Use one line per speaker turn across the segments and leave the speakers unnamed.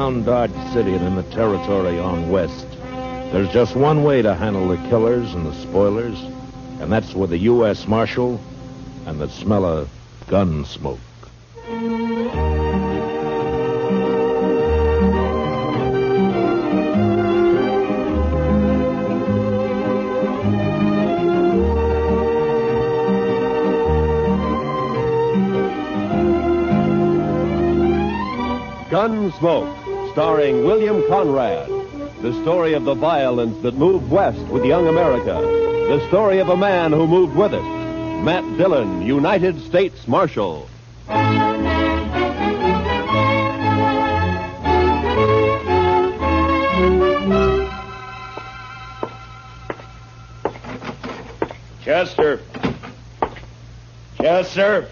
around Dodge City and in the territory on west, there's just one way to handle the killers and the spoilers, and that's with a U.S. Marshal and the smell of gun smoke.
Gunsmoke, starring William Conrad. The story of the violence that moved west with young America. The story of a man who moved with it. Matt Dillon, United States Marshal.
Chester. Chester.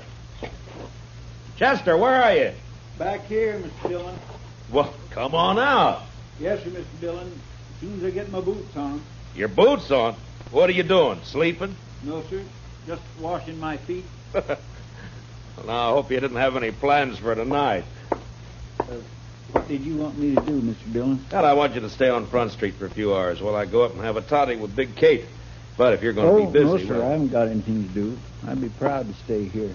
Chester, where are you?
Back here, Mr. Dillon.
Well, come on out.
Yes, sir, Mr. Dillon. As soon as I get my boots on.
Your boots on? What are you doing, sleeping?
No, sir. Just washing my feet.
Well, now, I hope you didn't have any plans for tonight.
What did you want me to do, Mr. Dillon?
God, I want you to stay on Front Street for a few hours while I go up and have a totty with Big Kate. But if you're going to be busy...
No, sir,
well...
I haven't got anything to do. I'd be proud to stay here.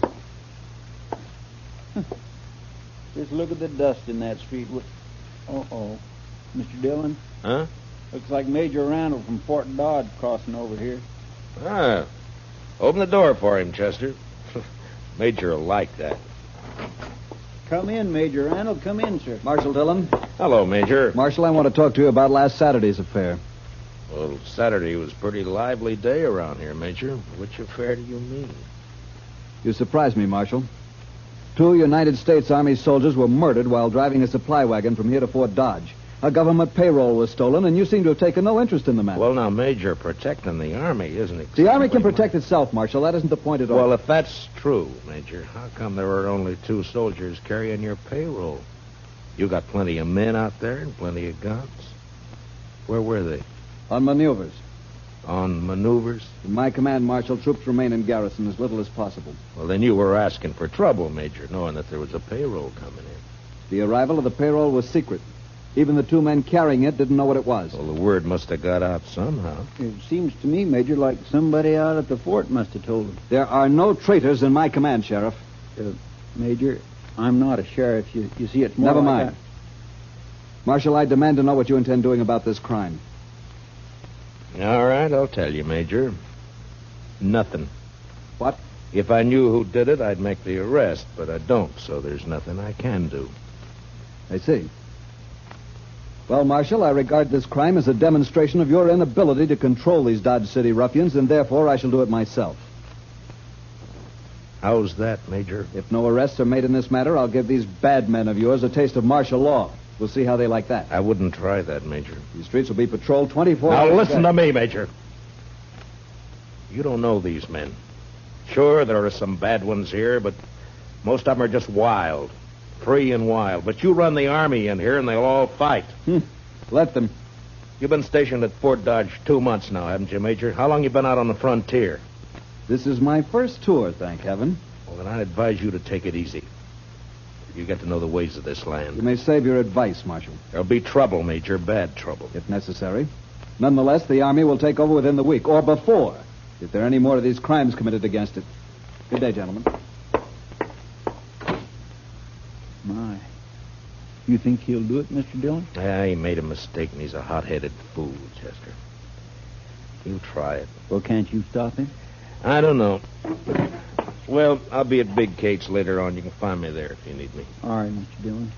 Just look at the dust in that street. Uh-oh. Mr. Dillon?
Huh?
Looks like Major Randall from Fort Dodge crossing over here.
Ah. Open the door for him, Chester. Major will like that.
Come in, Major Randall. Come in, sir.
Marshal Dillon.
Hello, Major.
Marshal, I want to talk to you about last Saturday's affair.
Well, Saturday was a pretty lively day around here, Major. Which affair do you mean?
You surprised me, Marshal. 2 United States Army soldiers were murdered while driving a supply wagon from here to Fort Dodge. A government payroll was stolen, and you seem to have taken no interest in the matter.
Well, now, Major, protecting the Army isn't exactly...
The Army can protect itself, Marshal. That isn't the point at all.
Well, if that's true, Major, how come there were only 2 soldiers carrying your payroll? You got plenty of men out there and plenty of guns. Where were they?
On maneuvers.
On maneuvers?
In my command, Marshal, troops remain in garrison as little as possible.
Well, then you were asking for trouble, Major, knowing that there was a payroll coming in.
The arrival of the payroll was secret. Even the 2 men carrying it didn't know what it was.
Well, the word must have got out somehow.
It seems to me, Major, like somebody out at the fort must have told them.
There are no traitors in my command, Sheriff.
Major, I'm not a sheriff. You see, it's more
Never
like
mind. Marshal, I demand to know what you intend doing about this crime.
All right, I'll tell you, Major. Nothing.
What?
If I knew who did it, I'd make the arrest, but I don't, so there's nothing I can do.
I see. Well, Marshal, I regard this crime as a demonstration of your inability to control these Dodge City ruffians, and therefore I shall do it myself.
How's that, Major?
If no arrests are made in this matter, I'll give these bad men of yours a taste of martial law. We'll see how they like that.
I wouldn't try that, Major.
These streets will be patrolled 24
Now,
hours.
listen to me, Major. You don't know these men. Sure, there are some bad ones here, but most of them are just wild. Free and wild. But you run the Army in here, and they'll all fight.
Let them.
You've been stationed at Fort Dodge 2 months now, haven't you, Major? How long you been out on the frontier?
This is my first tour, thank heaven.
Well, then I'd advise you to take it easy. You get to know the ways of this
You
land.
may save your advice, Marshal,
There'll be trouble, Major, bad trouble.
if necessary. Nonetheless, the Army will take over within the week, or before, if there are any more of these crimes committed against it. Good day, gentlemen.
My. You think he'll do it, Mr. Dillon?
He made a mistake, and he's a hot-headed fool, Chester. He'll try it.
Well, can't you stop him?
I don't know. Well, I'll be at Big Kate's later on. You can find me there if you need me.
All right, Mr. Dillon.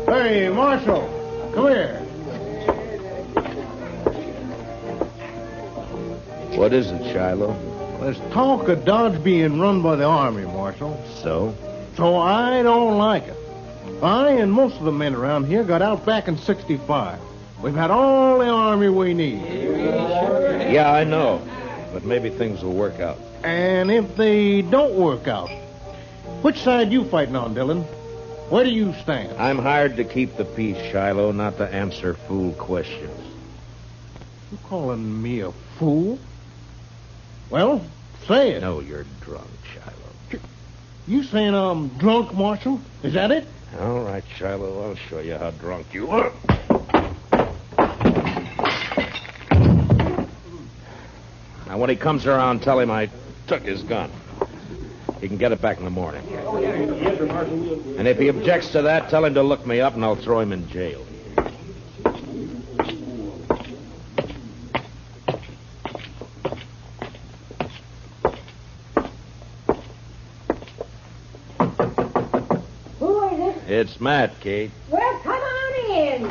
Hey, Marshal, come here.
What is it, Shiloh?
There's talk of Dodge being run by the Army, Marshal.
So?
So I don't like it. I and most of the men around here got out back in 65. We've had all the Army we need.
Yeah, I know. But maybe things will work out.
And if they don't work out, which side you fighting on, Dillon? Where do you stand?
I'm hired to keep the peace, Shiloh, not to answer fool questions.
You calling me a fool? Well, say it.
No, you're drunk, Shiloh.
You saying I'm drunk, Marshal? Is that it?
All right, Shiloh, I'll show you how drunk you are. Now, when he comes around, tell him I took his gun. He can get it back in the morning.
Yes, sir, Marshal.
And if he objects to that, tell him to look me up and I'll throw him in jail.
Who is it?
It's Matt, Kate.
Well, come on in.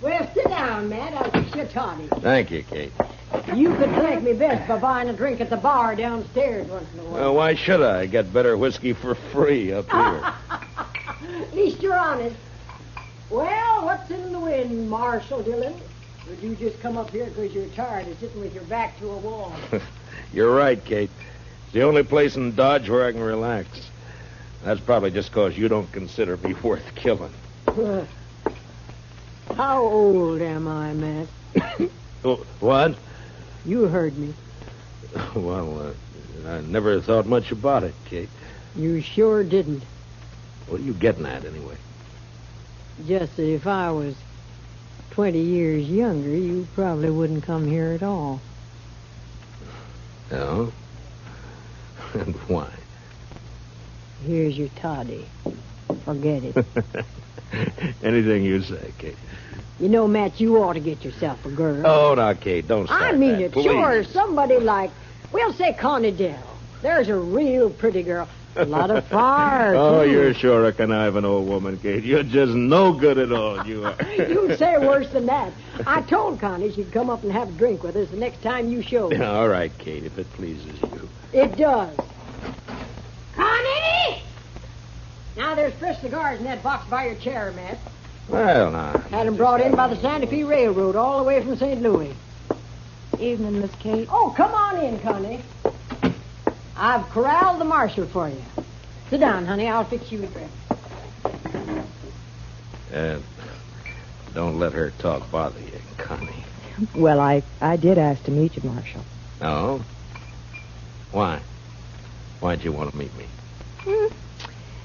Well, sit down, Matt. I'll fix your toddy.
Thank you, Kate.
You could thank me best by buying a drink at the bar downstairs once in a while.
Well, why should I? Get better whiskey for free up here.
At least you're honest. Well, what's in the wind, Marshal Dillon? Would you just come up here because you're tired of sitting with your back to a wall?
You're right, Kate. It's the only place in Dodge where I can relax. That's probably just because you don't consider me worth killing.
How old am I, Matt?
Oh, what?
You heard me.
Well, I never thought much about it, Kate.
You sure didn't.
What are you getting at, anyway?
Just that if I was 20 years younger, you probably wouldn't come here at all.
No? And why?
Here's your toddy. Forget it.
Anything you say, Kate.
You know, Matt, you ought to get yourself a girl.
Oh, now, Kate, don't start
I mean
that,
it.
please.
Sure, somebody like, we'll say Connie Dell. There's a real pretty girl. A lot of fire,
Oh,
too.
you're sure a conniving old woman, Kate. You're just no good at all, you are.
You'd say worse than that. I told Connie she'd come up and have a drink with us the next time you showed.
All right, Kate, if it pleases you.
It does. Connie! Now, there's fresh cigars in that box by your chair, Matt.
Well, now.
Had them brought in by the Santa Fe Railroad all the way from St. Louis.
Evening, Miss Kate.
Oh, come on in, Connie. I've corralled the marshal for you. Sit down, honey. I'll fix you a drink.
Don't let her talk bother you, Connie.
Well, I did ask to meet you, Marshal.
Oh? Why? Why'd you want to meet me?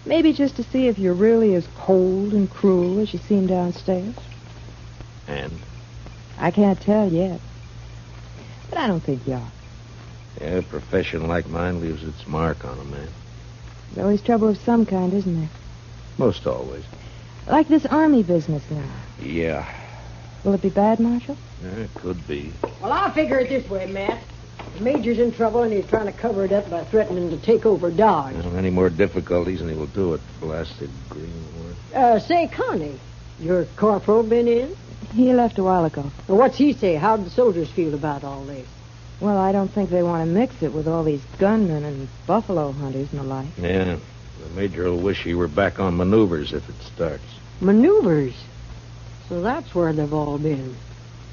Maybe just to see if you're really as cold and cruel as you seem downstairs.
And?
I can't tell yet. But I don't think you are.
Yeah, a profession like mine leaves its mark on a man.
There's always trouble of some kind, isn't there?
Most always.
Like this army business now.
Yeah.
Will it be bad, Marshal?
It could be.
Well, I'll figure it this way, Matt. The Major's in trouble, and he's trying to cover it up by threatening to take over Dodge.
Any more difficulties, and he will do it. Blasted greenwood.
Say, Connie, your corporal been in?
He left a while ago.
Well, what's he say? How do the soldiers feel about all this?
Well, I don't think they want to mix it with all these gunmen and buffalo hunters and the like.
Yeah. The Major will wish he were back on maneuvers if it starts.
Maneuvers? So that's where they've all been.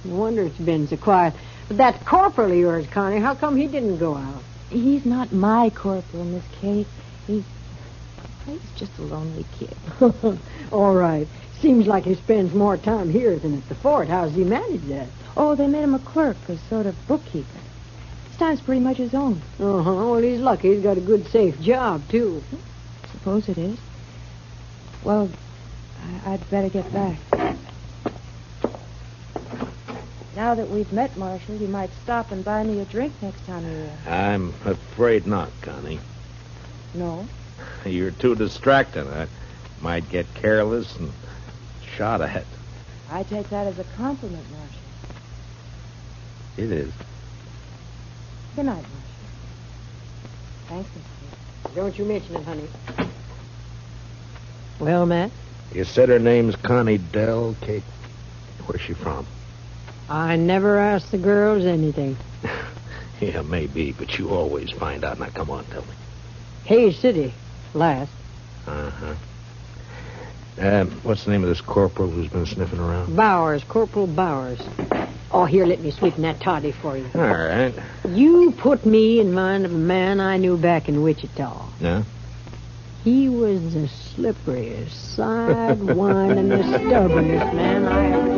No wonder it's been so quiet. But that corporal of yours, Connie, how come he didn't go out?
He's not my corporal, Miss Kate. He's just a lonely kid.
All right. Seems like he spends more time here than at the fort. How's he manage that?
Oh, they made him a clerk, a sort of bookkeeper. His time's pretty much his own.
Uh-huh. Well, he's lucky. He's got a good, safe job, too.
Suppose it is. Well, I'd better get back. Now that we've met, Marshal, you might stop and buy me a drink next time you're here.
I'm afraid not, Connie.
No?
You're too distracting. I might get careless and shot at.
I take that as a compliment, Marshal.
It is.
Good night, Marshal. Thanks, Miss Kate.
Don't you mention it, honey. Well, Matt?
You said her name's Connie Dell, Kate. Where's she from?
I never ask the girls anything.
Yeah, maybe, but you always find out. Now, come on, tell me.
Hayes City, last.
Uh-huh. What's the name of this corporal who's been sniffing around?
Bowers, Corporal Bowers. Oh, here, let me sweeten that toddy for you.
All right.
You put me in mind of a man I knew back in Wichita.
Yeah?
He was the slipperiest, sidewindingest, stubbornest man I ever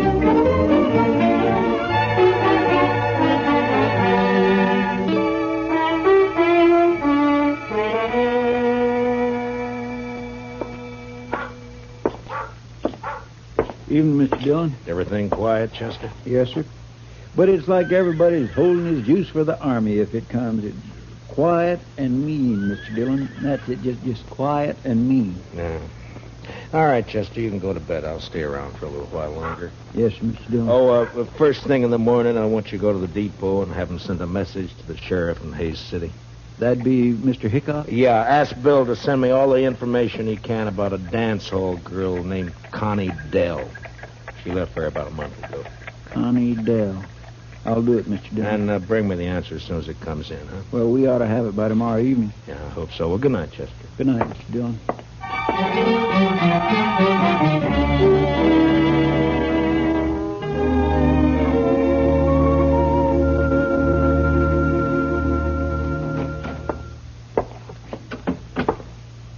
Evening, Mr. Dillon.
Everything quiet, Chester?
Yes, sir. But it's like everybody's holding his juice for the Army if it comes. It's quiet and mean, Mr. Dillon. That's it, just quiet and mean.
Yeah. All right, Chester, you can go to bed. I'll stay around for a little while longer.
Yes, Mr. Dillon.
Oh, first thing in the morning, I want you to go to the depot and have him send a message to the sheriff in Hayes City.
That'd be Mr. Hickok?
Yeah, ask Bill to send me all the information he can about a dance hall girl named Connie Dell. She left there about a month ago.
Connie Dell. I'll do it, Mr. Dillon.
And bring me the answer as soon as it comes in, huh?
Well, we ought to have it by tomorrow evening.
Yeah, I hope so. Well, good night, Chester.
Good night, Mr. Dillon.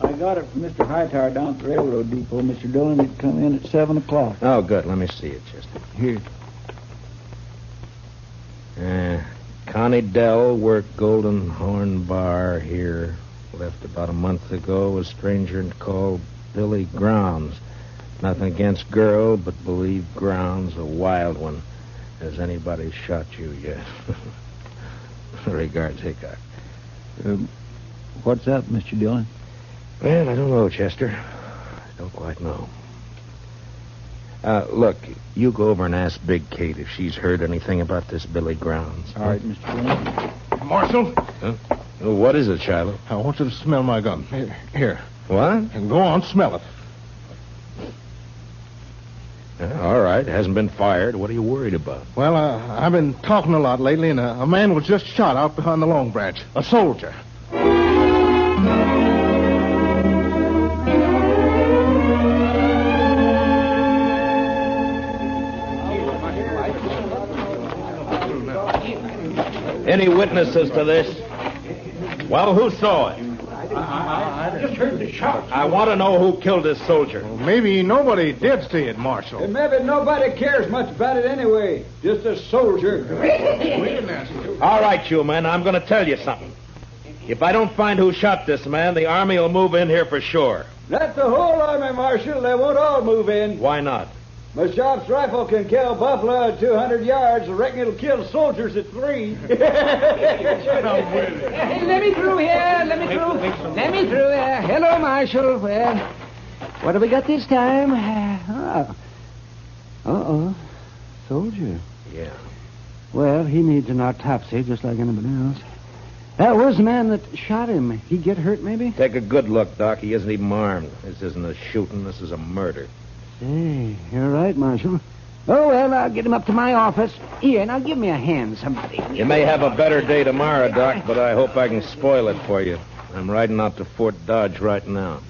I got it from Mr. Hightower down at the railroad depot, Mr. Dillon. It'd come in at 7 o'clock.
Oh, good. Let me see it, Chester.
Here.
Connie Dell worked Golden Horn Bar here. Left about a month ago. A stranger called Billy Grounds. Nothing against girl, but believe Grounds a wild one. Has anybody shot you yet? Regards, Hickok.
What's up, Mr. Dillon?
Well, I don't know, Chester. I don't quite know. Look, you go over and ask Big Kate if she's heard anything about this Billy Grounds.
All right, Mr. Dillon.
Marshal,
Oh, what is it, Shiloh?
I want you to smell my gun. Here.
What?
And go on, smell it.
All right. It hasn't been fired. What are you worried about?
Well, I've been talking a lot lately, and a man was just shot out behind the Long Branch. A soldier.
Any witnesses to this? Well, who saw it?
I just heard the shot.
I want to know who killed this soldier.
Well, maybe nobody did see it, Marshal.
And maybe nobody cares much about it anyway. Just a soldier.
All right, you men, I'm going to tell you something. If I don't find who shot this man, the Army will move in here for sure.
Not the whole army, Marshal. They won't all move in.
Why not?
My shop's rifle can kill buffalo at 200 yards. I reckon it'll kill soldiers at 3.
Hey, let me through here. Let me through here. Hello, Marshal. Well, what have we got this time? Soldier.
Yeah.
Well, he needs an autopsy just like anybody else. Where's the man that shot him? He get hurt, maybe?
Take a good look, Doc. He isn't even armed. This isn't a shooting. This is a murder.
Hey, you're right, Marshal. Oh, well, I'll get him up to my office. Here, now give me a hand, somebody.
You may have a better day tomorrow, Doc, but I hope I can spoil it for you. I'm riding out to Fort Dodge right now.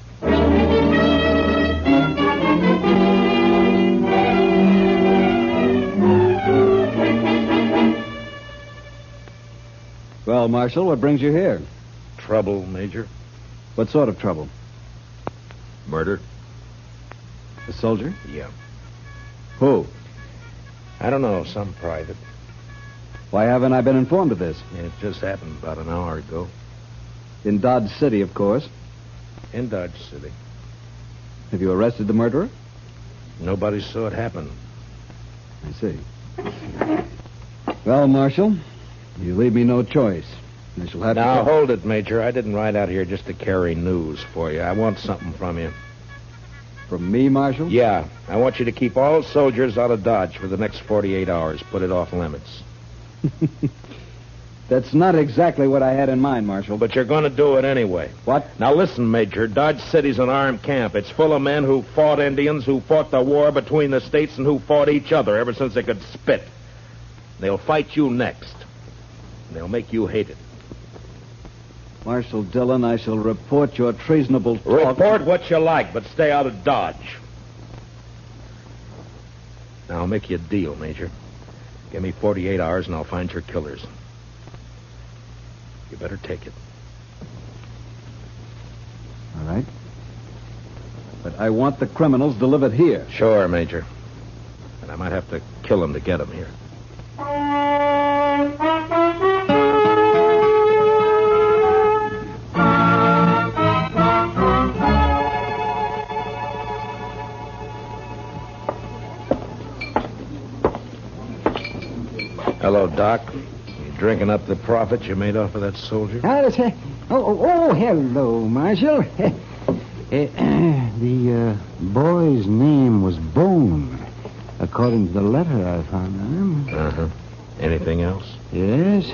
Well, Marshal, what brings you here?
Trouble, Major?
What sort of trouble?
Murder?
A soldier?
Yeah.
Who?
I don't know, some private.
Why haven't I been informed of this?
It just happened about an hour ago.
In Dodge City, of course.
In Dodge City.
Have you arrested the murderer?
Nobody saw it happen.
I see. Well, Marshal, you leave me no choice. I shall have
Now,
to...
hold it, Major. I didn't ride out here just to carry news for you. I want something from you.
From me, Marshal?
Yeah. I want you to keep all soldiers out of Dodge for the next 48 hours. Put it off limits.
That's not exactly what I had in mind, Marshal.
But you're going to do it anyway.
What?
Now, listen, Major. Dodge City's an armed camp. It's full of men who fought Indians, who fought the war between the states, and who fought each other ever since they could spit. They'll fight you next. They'll make you hate it.
Marshal Dillon, I shall report your treasonable talk.
Report what you like, but stay out of Dodge. Now, I'll make you a deal, Major. Give me 48 hours, and I'll find your killers. You better take it.
All right. I want the criminals delivered here.
Sure, Major. And I might have to kill them to get them here. Hello, Doc. You drinking up the profit you made off of that soldier?
Hello, Marshal. The boy's name was Bone, according to the letter I found on him.
Uh-huh. Anything else?
Yes,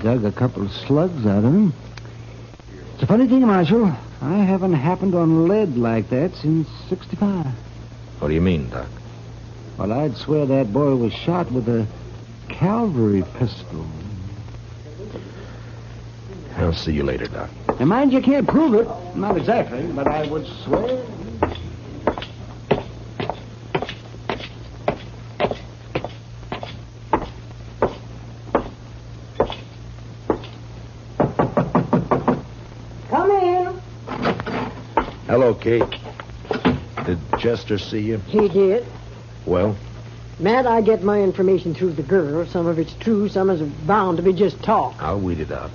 dug a couple of slugs out of him. It's a funny thing, Marshal. I haven't happened on lead like that since 65.
What do you mean, Doc?
Well, I'd swear that boy was shot with a cavalry pistol.
I'll see you later, Doc.
Now, mind you can't prove it. Not exactly, but I would swear.
Come in.
Hello, Kate. Did Chester see you?
He did.
Well?
Matt, I get my information through the girl. Some of it's true, some is bound to be just talk.
I'll weed it out.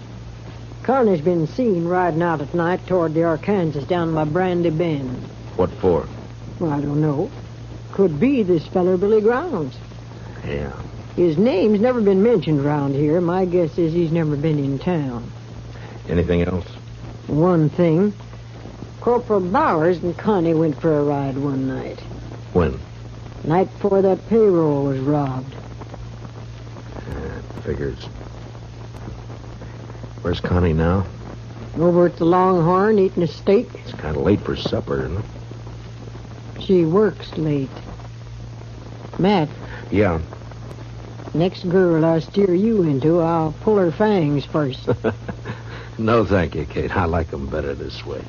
Carney's been seen riding out at night toward the Arkansas down by Brandy Bend.
What for?
Well, I don't know. Could be this feller Billy Grounds.
Yeah.
His name's never been mentioned around here. My guess is he's never been in town.
Anything else?
One thing. Corporal Bowers and Connie went for a ride one night.
When?
Night before that payroll was robbed.
Figures. Where's Connie now?
Over at the Longhorn eating a steak.
It's kind of late for supper, isn't it?
She works late. Matt,
Yeah.
next girl I steer you into, I'll pull her fangs first.
No, thank you, Kate. I like them better this way.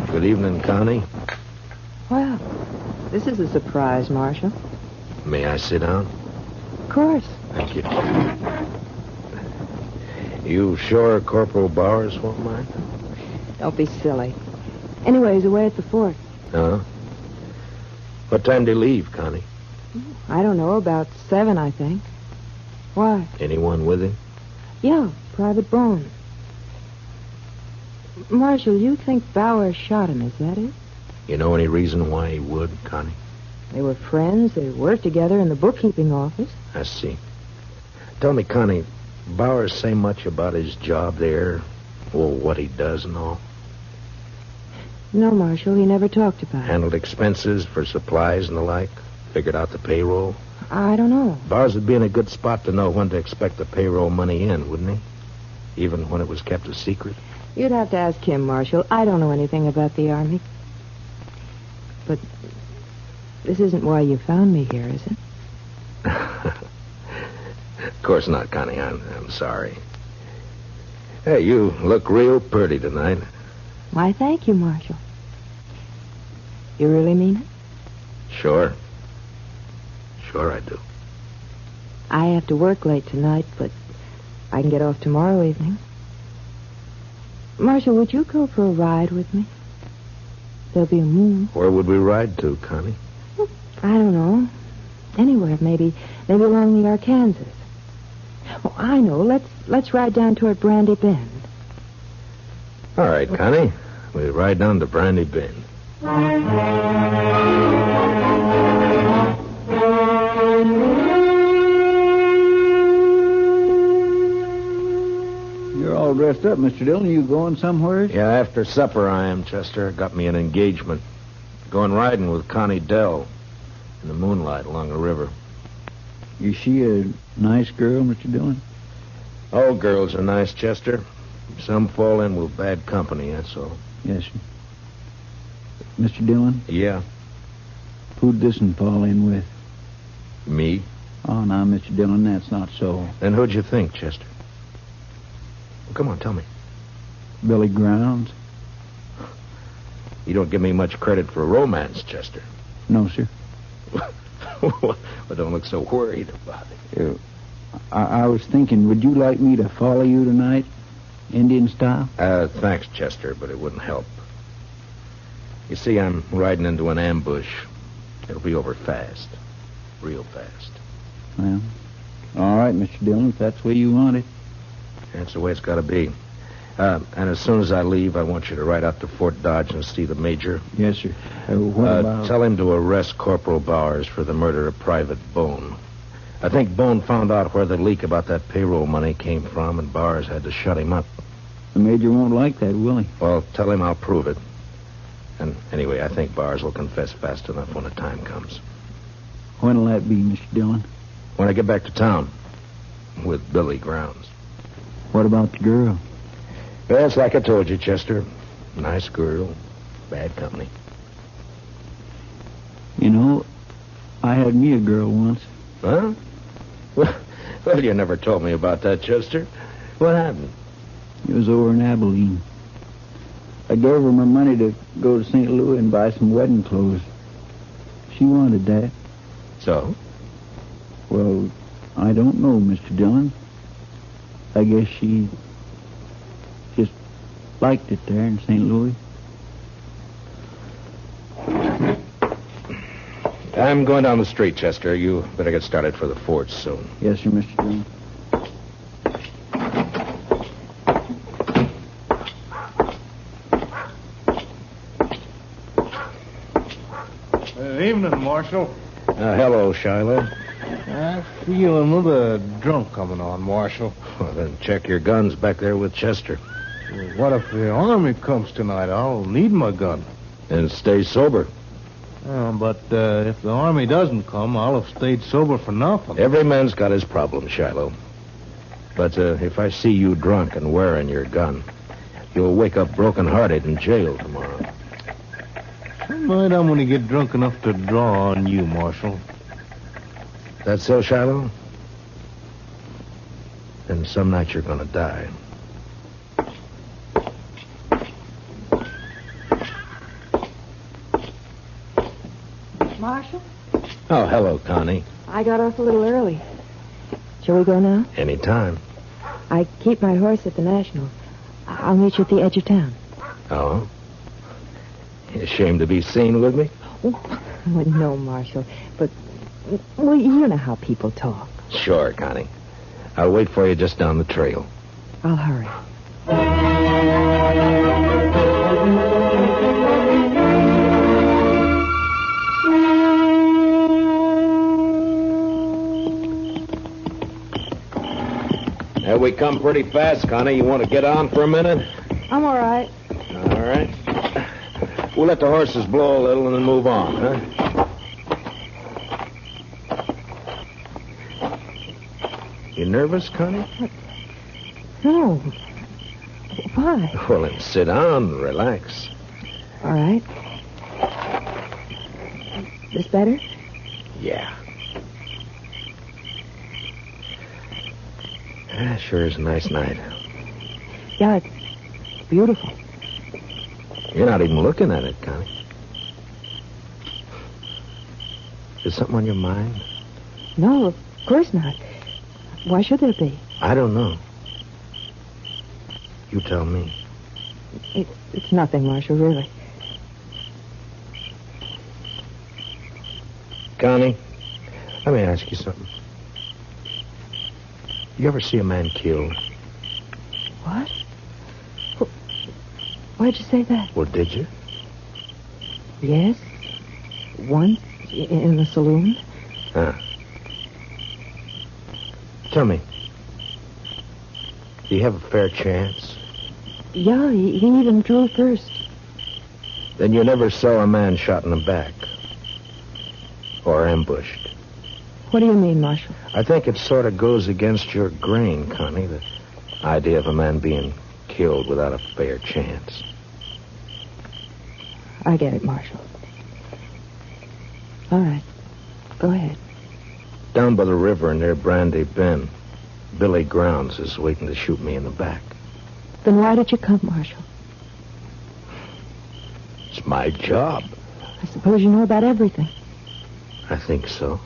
Good evening, Connie.
Well, this is a surprise, Marshal.
May I sit down?
Of course.
Thank you. You sure Corporal Bowers won't mind?
Don't be silly. Anyway, he's away at the fort.
Huh? What time do you leave, Connie?
I don't know, about 7, I think. Why?
Anyone with him?
Yeah, Private Bone. Marshal, you think Bowers shot him, is that it?
You know any reason why he would, Connie?
They were friends. They worked together in the bookkeeping office.
I see. Tell me, Connie, Bowers say much about his job there? Well, what he does and all?
No, Marshal, he never talked about it.
Handled expenses for supplies and the like? Figured out the payroll?
I don't know.
Bowers would be in a good spot to know when to expect the payroll money in, wouldn't he? Even when it was kept a secret?
You'd have to ask him, Marshal. I don't know anything about the Army. But this isn't why you found me here, is it?
Of course not, Connie. I'm sorry. Hey, you look real pretty tonight.
Why, thank you, Marshal. You really mean it?
Sure. Sure I do.
I have to work late tonight, but I can get off tomorrow evening. Marshal, would you go for a ride with me? There'll be a moon.
Where would we ride to, Connie?
I don't know. Anywhere, maybe along the Arkansas. Oh, I know. Let's ride down toward Brandy Bend.
All right, Connie. We ride down to Brandy Bend.
You're all dressed up, Mr. Dillon. You going somewhere?
Yeah, after supper I am, Chester. Got me an engagement. Going riding with Connie Dell in the moonlight along the river.
Is she a nice girl, Mr. Dillon?
All girls are nice, Chester. Some fall in with bad company, that's all.
Yes, sir. Mr. Dillon,
Yeah,
who'd this one fall in with?
me?
Oh, now, Mr. Dillon, that's not so.
Then who'd you think, Chester? Well, come on, tell me.
Billy Grounds?
You don't give me much credit for romance, Chester.
No, sir.
Well, don't look so worried about it.
I was thinking, would you like me to follow you tonight, Indian style?
Thanks, Chester, but it wouldn't help. You see, I'm riding into an ambush. It'll be over fast. Real fast.
Well, all right, Mr. Dillon, if that's the way you want it.
That's the way it's got to be. And as soon as I leave, I want you to ride out to Fort Dodge and see the major.
Yes, sir. What about...
Tell him to arrest Corporal Bowers for the murder of Private Bone. I think Bone found out where the leak about that payroll money came from, and Bowers had to shut him up.
The major won't like that, will he?
Well, tell him I'll prove it. And anyway, I think Bowers will confess fast enough when the time comes.
When'll that be, Mr. Dillon?
When I get back to town. With Billy Grounds.
What about the girl?
Well, it's like I told you, Chester. Nice girl. Bad company.
You know, I had me a girl once.
Huh? Well, you never told me about that, Chester. What happened?
It was over in Abilene. I gave her my money to go to St. Louis and buy some wedding clothes. She wanted that.
So?
Well, I don't know, Mr. Dillon. I guess she just liked it there in St. Louis.
I'm going down the street, Chester. You better get started for the forts soon.
Yes, sir, Mr. Dillon.
Evening, Marshal.
Hello, Shiloh.
I feel another drunk coming on, Marshal.
Well, then check your guns back there with Chester.
What if the army comes tonight? I'll need my gun.
And stay sober.
But if the army doesn't come, I'll have stayed sober for nothing.
Every man's got his problem, Shiloh. But if I see you drunk and wearing your gun, you'll wake up broken-hearted in jail tomorrow.
Some night I'm going to get drunk enough to draw on you, Marshal.
That so, Shiloh? Then some night you're going to die.
Marshal?
Oh, hello, Connie.
I got off a little early. Shall we go now?
Anytime.
I keep my horse at the National. I'll meet you at the edge of town.
Oh? You ashamed to be seen with me?
Well, no, Marshal. But, well, you know how people talk.
Sure, Connie. I'll wait for you just down the trail.
I'll hurry.
There we come pretty fast, Connie. You want to get on for a minute?
I'm all right.
All right. We'll let the horses blow a little and then move on, huh? You nervous, Connie?
No. Why?
Well, then sit down and relax.
All right. This better?
Yeah. Sure is a nice night.
Yeah, it's beautiful.
You're not even looking at it, Connie. Is something on your mind?
No, of course not. Why should there be?
I don't know. You tell me.
It's nothing, Marshal, really.
Connie, let me ask you something. You ever see a man killed?
What? Why'd you say that?
Well, did you?
Yes. Once in the saloon.
Huh. Tell me, do you have a fair chance?
Yeah, he even drew first.
Then you never saw a man shot in the back. Or ambushed.
What do you mean, Marshal?
I think it sort of goes against your grain, Connie, the idea of a man being killed without a fair chance.
I get it, Marshal. All right. Go ahead.
Down by the river near Brandy Bend, Billy Grounds is waiting to shoot me in the back.
Then why did you come, Marshal?
It's my job.
I suppose you know about everything.
I think so.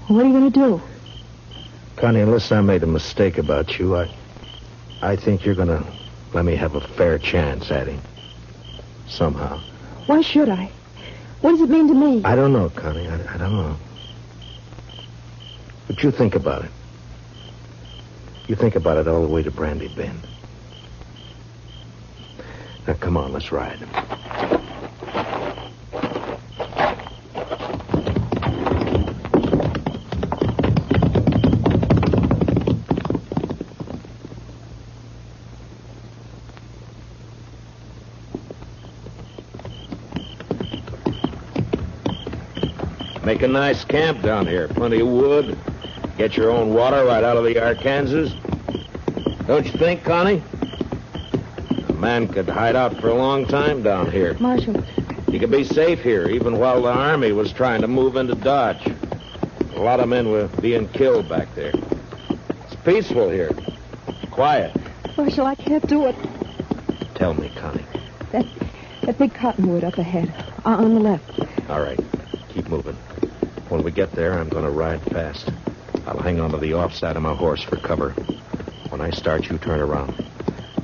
What are you going to do?
Connie, unless I made a mistake about you, I think you're going to let me have a fair chance at him. Somehow.
Why should I? What does it mean to me?
I don't know, Connie. I don't know. But you think about it. You think about it all the way to Brandy Bend. Now, come on, let's ride. Make a nice camp down here. Plenty of wood. Get your own water right out of the Arkansas. Don't you think, Connie? A man could hide out for a long time down here.
Marshal.
He could be safe here, even while the Army was trying to move into Dodge. A lot of men were being killed back there. It's peaceful here. Quiet.
Marshal, I can't do it.
Tell me, Connie.
That big cottonwood up ahead. On the left.
All right. Keep moving. When we get there, I'm going to ride fast. I'll hang onto the offside of my horse for cover. When I start, you turn around.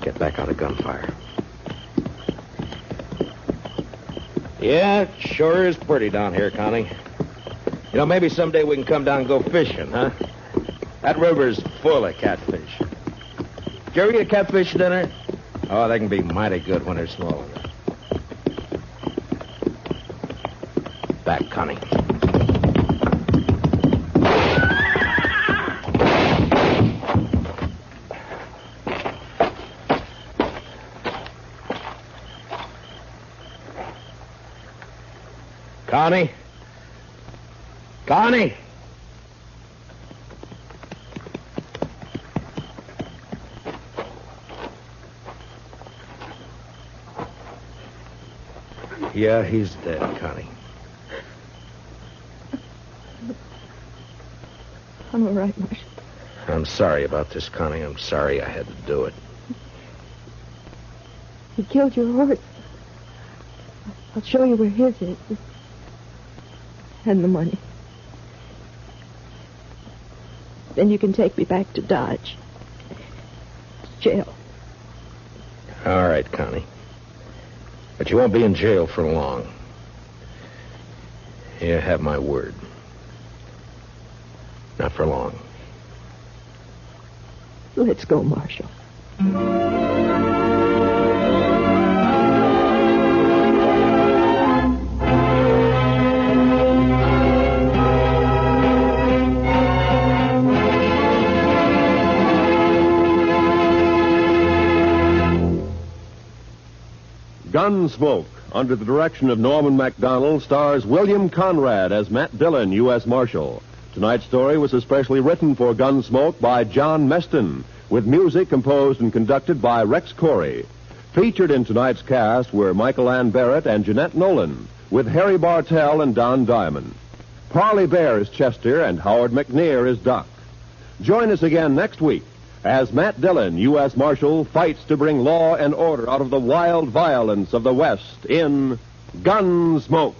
Get back out of gunfire. Yeah, it sure is pretty down here, Connie. You know, maybe someday we can come down and go fishing, huh? That river's full of catfish. Did you ever eat a catfish dinner? Oh, they can be mighty good when they're small enough. Back, Connie. Connie? Connie? Yeah, he's dead, Connie.
I'm all right, Marshal.
I'm sorry about this, Connie. I'm sorry I had to do it.
He killed your horse. I'll show you where his is. And the money. Then you can take me back to Dodge. Jail.
All right, Connie. But you won't be in jail for long. You have my word. Not for long.
Let's go, Marshal.
Gunsmoke, under the direction of Norman MacDonald, stars William Conrad as Matt Dillon, U.S. Marshal. Tonight's story was especially written for Gunsmoke by John Meston, with music composed and conducted by Rex Corey. Featured in tonight's cast were Michael Ann Barrett and Jeanette Nolan, with Harry Bartell and Don Diamond. Parley Bear is Chester, and Howard McNear is Doc. Join us again next week as Matt Dillon, U.S. Marshal, fights to bring law and order out of the wild violence of the West in Gunsmoke.